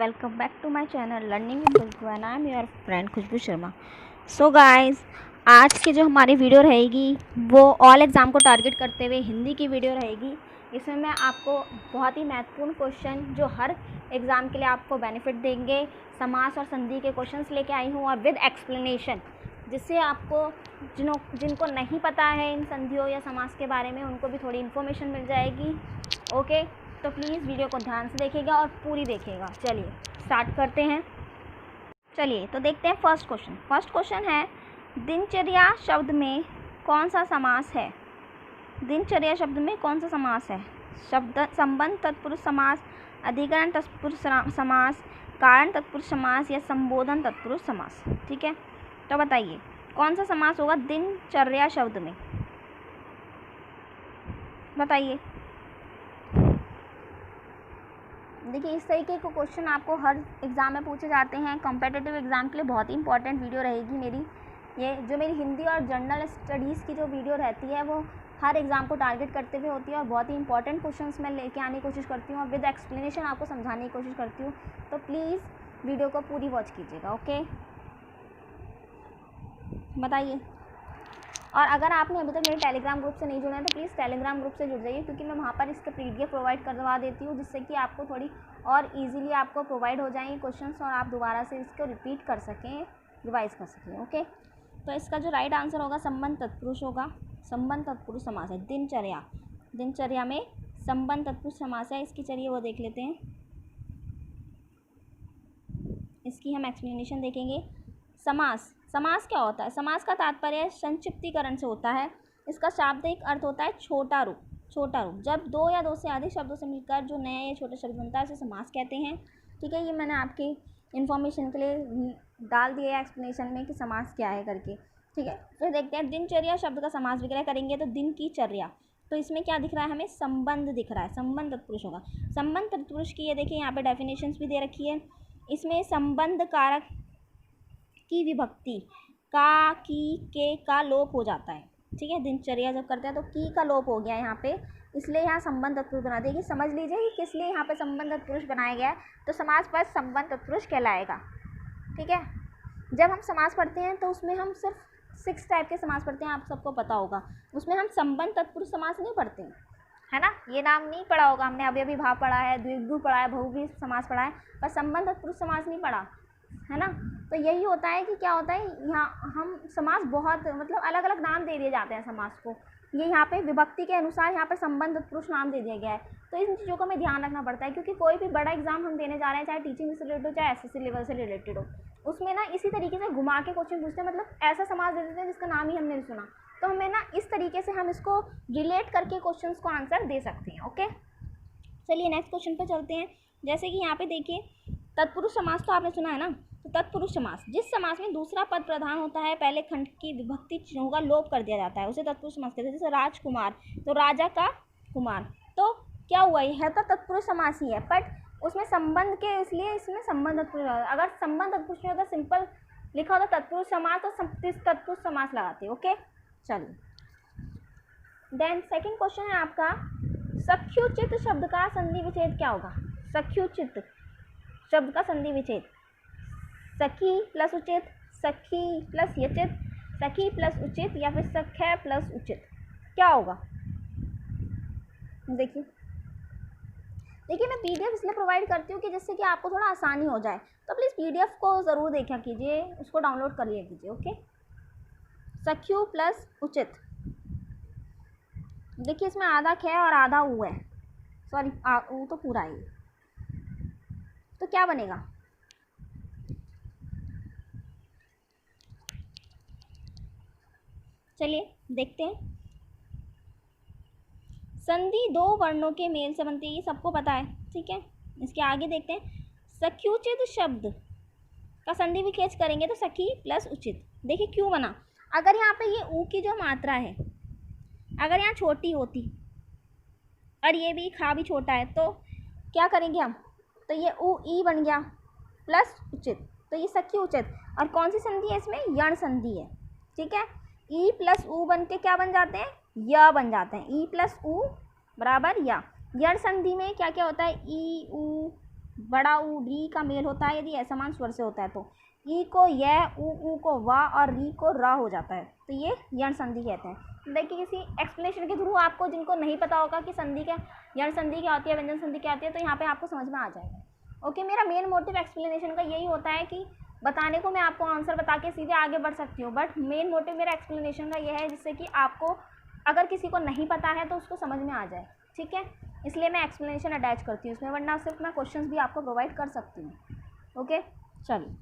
welcome back to my channel Learning with Khushbu and I am your friend Khushbu Sharma. So guys, आज की जो हमारी video रहेगी वो ऑल एग्ज़ाम को टारगेट करते हुए हिंदी की वीडियो रहेगी। इसमें मैं आपको बहुत ही महत्वपूर्ण क्वेश्चन जो हर एग्ज़ाम के लिए आपको बेनिफिट देंगे, समास और संधि के क्वेश्चंस लेके आई हूँ और विद एक्सप्लेनेशन, जिससे आपको जिनको नहीं पता है इन संधियों या समास के बारे में उनको भी थोड़ी इन्फॉर्मेशन मिल जाएगी। ओके, तो प्लीज़ वीडियो को ध्यान से देखिएगा और पूरी देखिएगा। चलिए स्टार्ट करते हैं। चलिए तो देखते हैं फर्स्ट क्वेश्चन है, दिनचर्या शब्द में कौन सा समास है? दिनचर्या शब्द में कौन सा समास है? शब्द संबंध तत्पुरुष समास, अधिकरण तत्पुरुष समास, कारण तत्पुरुष समास या संबोधन तत्पुरुष समास। ठीक है, तो बताइए कौन सा समास होगा दिनचर्या शब्द में? बताइए। देखिए, इस तरीके के क्वेश्चन आपको हर एग्ज़ाम में पूछे जाते हैं। कॉम्पिटिटिव एग्ज़ाम के लिए बहुत ही इंपॉर्टेंट वीडियो रहेगी मेरी। ये जो मेरी हिंदी और जनरल स्टडीज़ की जो वीडियो रहती है वो हर एग्ज़ाम को टारगेट करते हुए होती है और बहुत ही इंपॉर्टेंट क्वेश्चंस मैं लेके आने की कोशिश करती हूँ और विद एक्सप्लेनेशन आपको समझाने की कोशिश करती हूँ। तो प्लीज़ वीडियो को पूरी वॉच कीजिएगा। ओके, बताइए। और अगर आपने अभी तक मेरे टेलीग्राम ग्रुप से नहीं जुड़े हैं तो प्लीज़ टेलीग्राम ग्रुप से जुड़ जाइए, क्योंकि मैं वहाँ पर इसका PDF प्रोवाइड करवा देती हूँ, जिससे कि आपको थोड़ी और इजीली आपको प्रोवाइड हो जाएंगे क्वेश्चंस और आप दोबारा से इसको रिपीट कर सकें, रिवाइज कर सकें। ओके, तो इसका जो राइट आंसर होगा संबंध तत्पुरुष होगा। संबंध तत्पुरुष समास है दिनचर्या में संबंध तत्पुरुष समास है। इसकी चलिए वो देख लेते हैं, इसकी हम एक्सप्लेनेशन देखेंगे। समास क्या होता है? समास का तात्पर्य संक्षिप्तीकरण से होता है। इसका शाब्दिक अर्थ होता है छोटा रूप। जब दो या दो से अधिक शब्दों से मिलकर जो नए या छोटे शब्द बनता है उसे समास कहते हैं। ठीक है, ये मैंने आपकी इन्फॉर्मेशन के लिए डाल दिया है एक्सप्लेनेशन में कि समास क्या है करके। ठीक है, फिर देखते हैं दिनचर्या शब्द का समास विग्रह करेंगे तो दिन की चर्या। तो इसमें क्या दिख रहा है? हमें संबंध दिख रहा है, संबंध तत्पुरुष होगा। संबंध तत्पुरुष की ये देखिए यहाँ पे डेफिनेशंस भी दे रखी है। इसमें संबंध कारक की विभक्ति का, की, के का लोप हो जाता है। ठीक है, दिनचर्या जब करते हैं तो की का लोप हो गया यहाँ पे, इसलिए यहाँ संबंध तत्पुरुष बना दिया। समझ लीजिए कि किस लिए यहाँ पे संबंध तत्पुरुष बनाया गया है। तो समास पर संबंध तत्पुरुष कहलाएगा। ठीक है, जब हम समास पढ़ते हैं तो उसमें हम सिर्फ 6 टाइप के समास पढ़ते हैं, आप सबको पता होगा। उसमें हम संबंध तत्पुरुष समास नहीं पढ़ते हैं, है ना। ये नाम नहीं पढ़ा होगा हमने, अभी भाव पढ़ा है, द्विगु पढ़ा है, बहुव्रीहि समास पढ़ा है, पर संबंध तत्पुरुष समास नहीं पढ़ा है ना। तो यही होता है कि क्या होता है, यहाँ हम समास बहुत मतलब अलग अलग नाम दे दिए जाते हैं समास को। ये यहाँ पे विभक्ति के अनुसार यहाँ पर संबंध तत्पुरुष नाम दे दिया गया है। तो इन चीज़ों को हमें ध्यान रखना पड़ता है, क्योंकि कोई भी बड़ा एग्जाम हम देने जा रहे हैं, चाहे टीचिंग से रिलेटेड हो चाहे SSC लेवल से रिलेटेड हो, उसमें ना इसी तरीके से घुमा के क्वेश्चन पूछते हैं, मतलब ऐसा समास दे देते हैं जिसका नाम ही हमने नहीं सुना। तो हमें ना इस तरीके से हम इसको रिलेट करके क्वेश्चन को आंसर दे सकते हैं। ओके, चलिए नेक्स्ट क्वेश्चन पे चलते हैं। जैसे कि यहाँ पे देखिए, तत्पुरुष समास तो आपने सुना है ना। तो तत्पुरुष समास, जिस समास में दूसरा पद प्रधान होता है, पहले खंड की विभक्ति चिन्हों का लोप कर दिया जाता है, उसे तत्पुरुष समास कहते हैं। जैसे राजकुमार, तो राजा का कुमार, तो क्या हुआ, यह तो तत्पुरुष समास ही है, बट उसमें संबंध के इसलिए इसमें संबंध तत्पुरुष। अगर संबंध तत्पुरुष होता, सिंपल लिखा होता तत्पुरुष समास, तो तत्पुरुष समास लगाते। ओके, चलिए देन सेकेंड क्वेश्चन है आपका, सख्युचित शब्द का संधि विच्छेद क्या होगा? सख्युचित शब्द का संधि विच्छेद, सखी प्लस उचित, सखी प्लस यचित, सखी प्लस उचित या फिर सख्य प्लस उचित, क्या होगा? देखिए मैं PDF इसलिए प्रोवाइड करती हूँ कि जिससे कि आपको थोड़ा आसानी हो जाए। तो प्लीज़ PDF को ज़रूर देखा कीजिए, उसको डाउनलोड कर लिया कीजिए। ओके, सख्यु प्लस उचित, देखिए इसमें आधा ख और आधा उ है, सॉरी उ तो पूरा है, तो क्या बनेगा? चलिए देखते हैं। संधि दो वर्णों के मेल से बनती है, ये सबको पता है। ठीक है, इसके आगे देखते हैं। सख्युचित शब्द का संधि विच्छेद करेंगे तो सखी प्लस उचित। देखिए क्यों बना, अगर यहाँ पे ये ऊ की जो मात्रा है अगर यहाँ छोटी होती और ये भी खा भी छोटा है, तो क्या करेंगे हम, तो ये ऊ ई बन गया प्लस उचित, तो ये सखी उचित। और कौन सी संधि है इसमें? यण संधि है। ठीक है, ई प्लस ऊ बन के क्या बन जाते हैं? य बन जाते हैं। ई प्लस ऊ बराबर या। यण संधि में क्या क्या होता है? ई ऊ बड़ा ऊ री का मेल होता है यदि असमान स्वर से होता है तो। ई को य, ऊ को वा और री को रा हो जाता है, तो ये यण संधि कहते हैं। देखिए किसी एक्सप्लेनेशन के थ्रू आपको, जिनको नहीं पता होगा कि संधि क्या, यण संधि क्या होती है, व्यंजन संधि क्या होती है, तो यहाँ पे आपको समझ में आ जाएगा। ओके, मेरा मेन मोटिव एक्सप्लेनेशन का यही होता है कि बताने को मैं आपको आंसर बता के सीधे आगे बढ़ सकती हूँ, बट मेन मोटिव मेरा एक्सप्लेनेशन का यह है जिससे कि आपको, अगर किसी को नहीं पता है तो उसको समझ में आ जाए। ठीक है, इसलिए मैं एक्सप्लेनेशन अटैच करती हूँ इसमें, वरना सिर्फ मैं क्वेश्चंस भी आपको प्रोवाइड कर सकती हूँ। ओके, चलिए।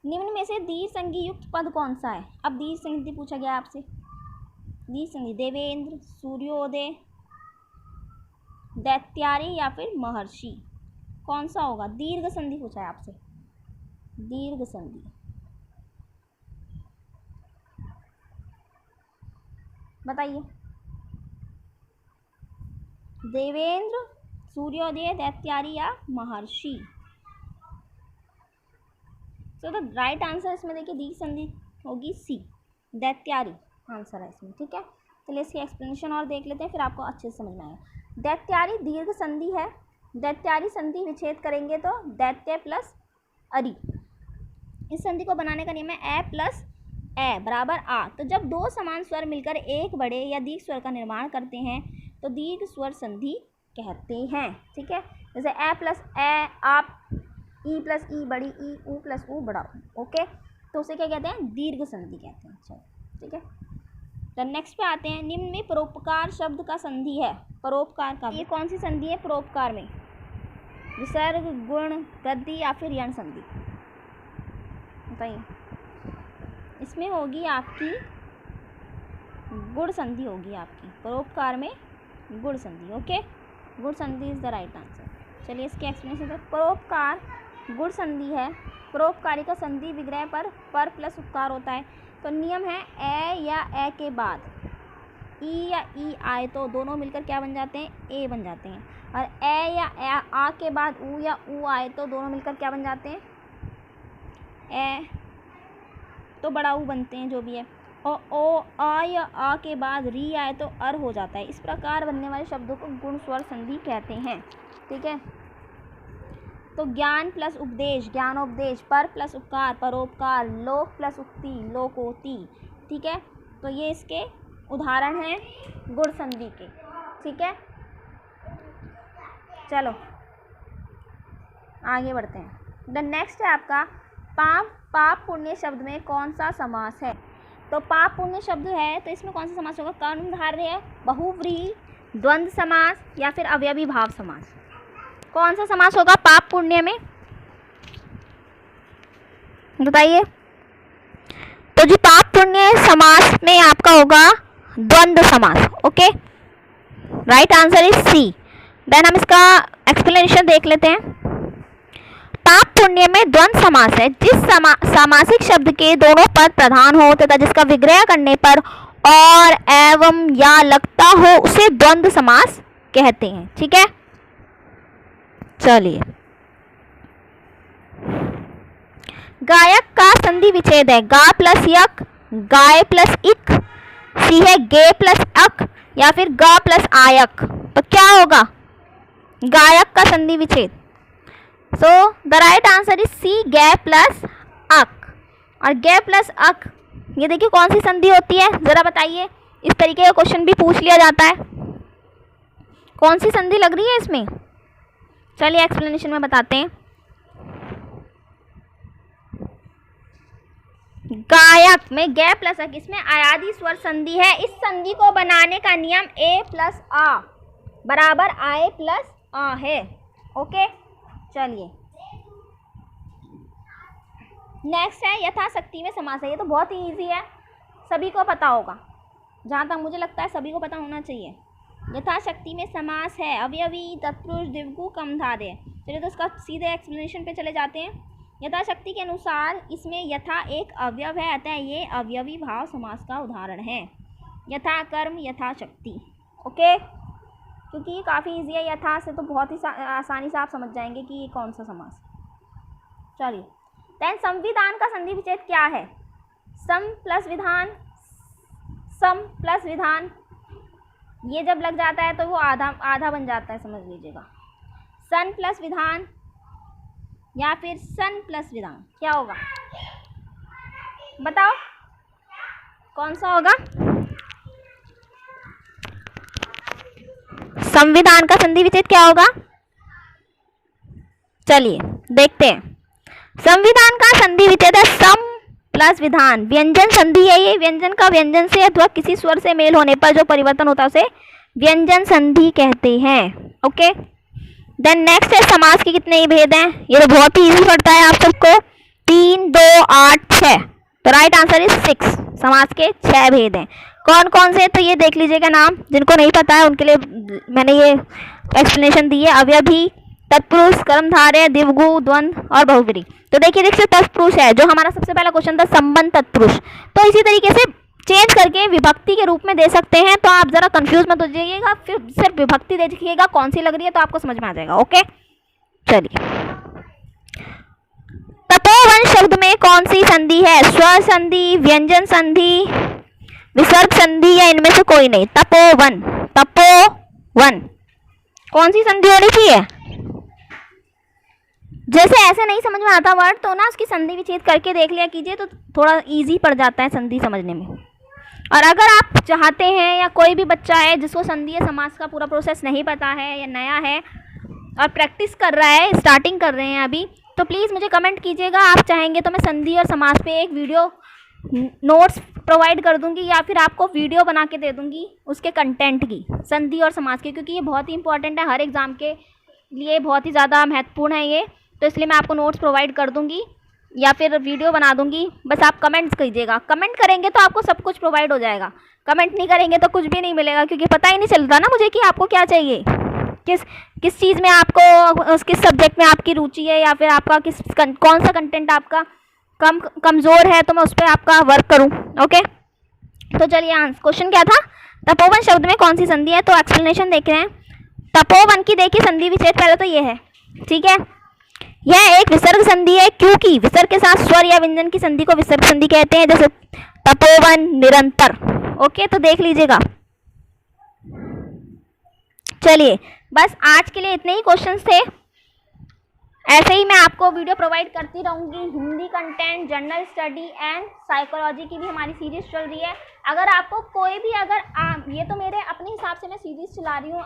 निम्न में से दीर्घ संधि युक्त पद कौन सा है? अब दीर्घ संधि पूछा गया आपसे। दीर्घ संधि देवेंद्र, सूर्योदय, दैत्यारी या फिर महर्षि, कौन सा होगा? दीर्घ संधि पूछा है आपसे, दीर्घ संधि। बताइए, देवेंद्र, सूर्योदय, दैत्यारी या महर्षि। तो द राइट आंसर इसमें देखिए दीर्घ संधि होगी सी, दैत्यारी आंसर है इसमें। ठीक है, चलिए इसकी एक्सप्लेनेशन और देख लेते हैं, फिर आपको अच्छे से समझ में आएगा। दैत्यारी दीर्घ संधि है। दैत्यारी संधि विच्छेद करेंगे तो दैत्य प्लस अरि। इस संधि को बनाने का नियम है ए प्लस ए बराबर आ। तो जब दो समान स्वर मिलकर एक बड़े या दीर्घ स्वर का निर्माण करते हैं तो दीर्घ स्वर संधि कहते हैं। ठीक है, जैसे ए प्लस ए, आप, ई प्लस ई बड़ी ई, ऊ प्लस ऊ बड़ा ऊ। ओके, तो उसे क्या कहते हैं? दीर्घ संधि कहते हैं। चलो ठीक है, तो नेक्स्ट पे आते हैं। निम्न में परोपकार शब्द का संधि है। परोपकार का, ये कौन सी संधि है परोपकार में? विसर्ग, गुण, वृद्धि या फिर यण संधि? बताइए। इसमें होगी आपकी गुण संधि होगी आपकी, परोपकार में गुण संधि। ओके, गुण संधि इज द राइट आंसर। चलिए इसके एक्सप्लेनेशन है। परोपकार गुण संधि है। परोपकारी का संधि विग्रह पर प्लस उपकार होता है। तो नियम है ए या ए के बाद ई या ई आए तो दोनों मिलकर क्या बन जाते हैं? ए बन जाते हैं। और ए या आ के बाद ऊ या ऊ आए तो दोनों मिलकर क्या बन जाते हैं? ए तो बड़ा ऊ बनते हैं, जो भी है। और ओ आ या आ के बाद री आए तो अर हो जाता है। इस प्रकार बनने वाले शब्दों को गुण स्वर संधि कहते हैं। ठीक है, तो ज्ञान प्लस उपदेश, ज्ञानोपदेश, पर प्लस उपकार, परोपकार, लोक प्लस उक्ति, लोकोक्ति। ठीक है, तो ये इसके उदाहरण हैं गुण संधि के। ठीक है, चलो आगे बढ़ते हैं। द नेक्स्ट है आपका पाप पुण्य शब्द में कौन सा समास है? तो पाप पुण्य शब्द है तो इसमें कौन सा समास होगा? कर्मधारय, बहुव्रीहि, द्वंद्व समास या फिर अवयवी भाव समास? कौन सा समास होगा पाप पुण्य में? बताइए। तो जी पाप पुण्य समास में आपका होगा द्वंद्व समास। Okay, right answer is C. Then हम इसका एक्सप्लेनेशन देख लेते हैं। पाप पुण्य में द्वंद्व समास है जिस सामासिक शब्द के दोनों पद प्रधान हो तथा जिसका विग्रह करने पर और एवं या लगता हो उसे द्वंद्व समास कहते हैं। ठीक है, चलिए। गायक का संधि विच्छेद है गा प्लस यक, गाय प्लस इक, सी है गे प्लस अक या फिर गा प्लस आयक। तो क्या होगा? गायक का संधि विच्छेद। So the right answer is C, गे प्लस अक। और गे प्लस अक, ये देखिए कौन सी संधि होती है, जरा बताइए। इस तरीके का क्वेश्चन भी पूछ लिया जाता है। कौन सी संधि लग रही है इसमें? चलिए एक्सप्लेनेशन में बताते हैं। गायक में गे प्लस अक, इसमें आयादी स्वर संधि है। इस संधि को बनाने का नियम ए प्लस आ बराबर आए प्लस आ है। ओके, चलिए नेक्स्ट है यथाशक्ति में समास है। ये तो बहुत ही इजी है, सभी को पता होगा, जहाँ तक मुझे लगता है सभी को पता होना चाहिए। यथाशक्ति में समास है अवयवी, तत्पुरुष, द्विगु, कमधारय। चलिए तो इसका सीधे एक्सप्लेनेशन पे चले जाते हैं। यथाशक्ति के अनुसार इसमें यथा एक अवयव है, अतः ये अवयवी भाव समास का उदाहरण है। यथा कर्म, यथाशक्ति। ओके, क्योंकि ये काफ़ी ईजी है, यथा से तो बहुत ही आसानी से आप समझ जाएंगे कि ये कौन सा समास। चलिए, देन संविधान का संधि विच्छेद क्या है? सम प्लस विधान, सम प्लस विधान, ये जब लग जाता है तो वो आधा आधा बन जाता है, समझ लीजिएगा। सन प्लस विधान या फिर सन प्लस विधान, क्या होगा बताओ, कौन सा होगा? संविधान का संधि विच्छेद क्या होगा? चलिए देखते हैं। संविधान का संधि विच्छेद है सम प्लस विधान। व्यंजन संधि है ये, व्यंजन का व्यंजन से अथवा किसी स्वर से मेल होने पर जो परिवर्तन होता है उसे व्यंजन संधि कहते हैं। ओके, देन नेक्स्ट है समास के कितने ही भेद हैं? ये तो बहुत ही इजी पड़ता है आप सबको, 3, 2, 8, 6। तो राइट आंसर इज 6। समास के 6 भेद हैं। कौन कौन से? तो ये देख लीजिएगा नाम, जिनको नहीं पता है उनके लिए मैंने ये एक्सप्लेनेशन दी है। अव्ययभी, तत्पुरुष, कर्मधारय, द्विगु, द्वंद्व और बहुब्रीहि। तो देखिए तत्पुरुष है जो हमारा सबसे पहला क्वेश्चन था, संबंध तत्पुरुष। तो इसी तरीके से चेंज करके विभक्ति के रूप में दे सकते हैं। तो आप जरा कंफ्यूज मत हो जाइएगा, फिर सिर्फ विभक्ति देखिएगा कौन सी लग रही है तो आपको समझ में आ जाएगा। ओके, चलिए। तपोवन शब्द में कौन सी संधि है? स्वर संधि, व्यंजन संधि, विसर्ग संधि या इनमें से कोई नहीं? तपोवन, तपोवन कौन सी संधि होनी चाहिए? जैसे ऐसे नहीं समझ में आता वर्ड तो ना उसकी संधि विच्छेद करके देख लिया कीजिए, तो थोड़ा इजी पड़ जाता है संधि समझने में। और अगर आप चाहते हैं या कोई भी बच्चा है जिसको संधि या समास का पूरा प्रोसेस नहीं पता है या नया है और प्रैक्टिस कर रहा है, स्टार्टिंग कर रहे हैं अभी, तो प्लीज़ मुझे कमेंट कीजिएगा। आप चाहेंगे तो मैं संधि और समास पे एक वीडियो नोट्स प्रोवाइड कर दूंगी या फिर आपको वीडियो बना के दे दूंगी उसके कंटेंट की, संधि और समास के, क्योंकि ये बहुत ही इंपॉर्टेंट है, हर एग्ज़ाम के लिए बहुत ही ज़्यादा महत्वपूर्ण है ये। तो इसलिए मैं आपको नोट्स प्रोवाइड कर दूंगी या फिर वीडियो बना दूंगी। बस आप कमेंट्स कीजिएगा, कमेंट करेंगे तो आपको सब कुछ प्रोवाइड हो जाएगा, कमेंट नहीं करेंगे तो कुछ भी नहीं मिलेगा, क्योंकि पता ही नहीं चलता ना मुझे कि आपको क्या चाहिए, किस चीज़ में आपको, किस सब्जेक्ट में आपकी रुचि है, या फिर आपका कौन सा कंटेंट आपका कमज़ोर है, तो मैं उस पर आपका वर्क करूँ। ओके, तो चलिए आंसर क्वेश्चन क्या था? तपोवन शब्द में कौन सी संधि है? तो एक्सप्लेनेशन देख रहे हैं। तपोवन की देखिए संधि विच्छेद पहले तो ये है, ठीक है। यह एक विसर्ग संधि है क्योंकि विसर्ग के साथ स्वर या व्यंजन की संधि को विसर्ग संधि कहते हैं, जैसे तपोवन, निरंतर। ओके, तो देख लीजिएगा। चलिए बस आज के लिए इतने ही क्वेश्चंस थे। ऐसे ही मैं आपको वीडियो प्रोवाइड करती रहूँगी। Hindi content, general study and psychology की भी हमारी सीरीज़ चल रही है। अगर आपको कोई भी, ये तो मेरे अपने हिसाब से मैं सीरीज़ चला रही हूँ,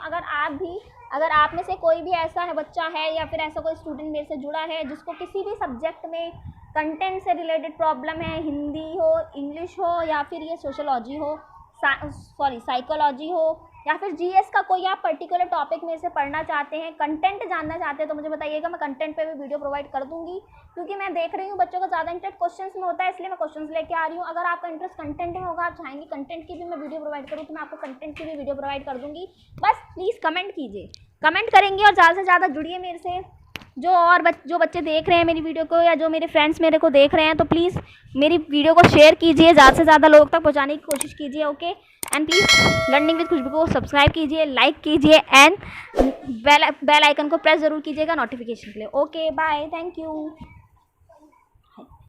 अगर आप में से कोई भी ऐसा है बच्चा है या फिर ऐसा कोई स्टूडेंट मेरे से जुड़ा है जिसको किसी भी सब्जेक्ट में कंटेंट से रिलेटेड प्रॉब्लम है, हिंदी हो, इंग्लिश हो या फिर ये सोशोलॉजी हो, साइकोलॉजी हो या फिर जीएस का कोई आप पर्टिकुलर टॉपिक में से पढ़ना चाहते हैं, कंटेंट जानना चाहते हैं, तो मुझे बताइएगा, मैं कंटेंट पे भी वीडियो प्रोवाइड कर दूंगी। क्योंकि मैं देख रही हूँ बच्चों का ज़्यादा इंटरेस्ट क्वेश्चंस में होता है, इसलिए मैं क्वेश्चंस लेके आ रही हूँ। अगर आपका इंटरेस्ट कंटेंट में होगा, आप चाहेंगे कंटेंट की भी मैं वीडियो प्रोवाइड करूँ, तो मैं आपको कंटेंट की भी वीडियो प्रोवाइड कर दूँगी। बस प्लीज़ कमेंट कीजिए, कमेंट करेंगे और ज़्यादा से ज़्यादा जुड़िए मेरे से। जो बच्चे देख रहे हैं मेरी वीडियो को या जो मेरे फ्रेंड्स मेरे को देख रहे हैं, तो प्लीज़ मेरी वीडियो को शेयर कीजिए, ज़्यादा से ज़्यादा लोग तक पहुंचाने की कोशिश कीजिए। Okay, and please learning with Khushbu को सब्सक्राइब कीजिए, लाइक कीजिए एंड बेल आइकन को प्रेस ज़रूर कीजिएगा नोटिफिकेशन के लिए। Okay, bye, thank you.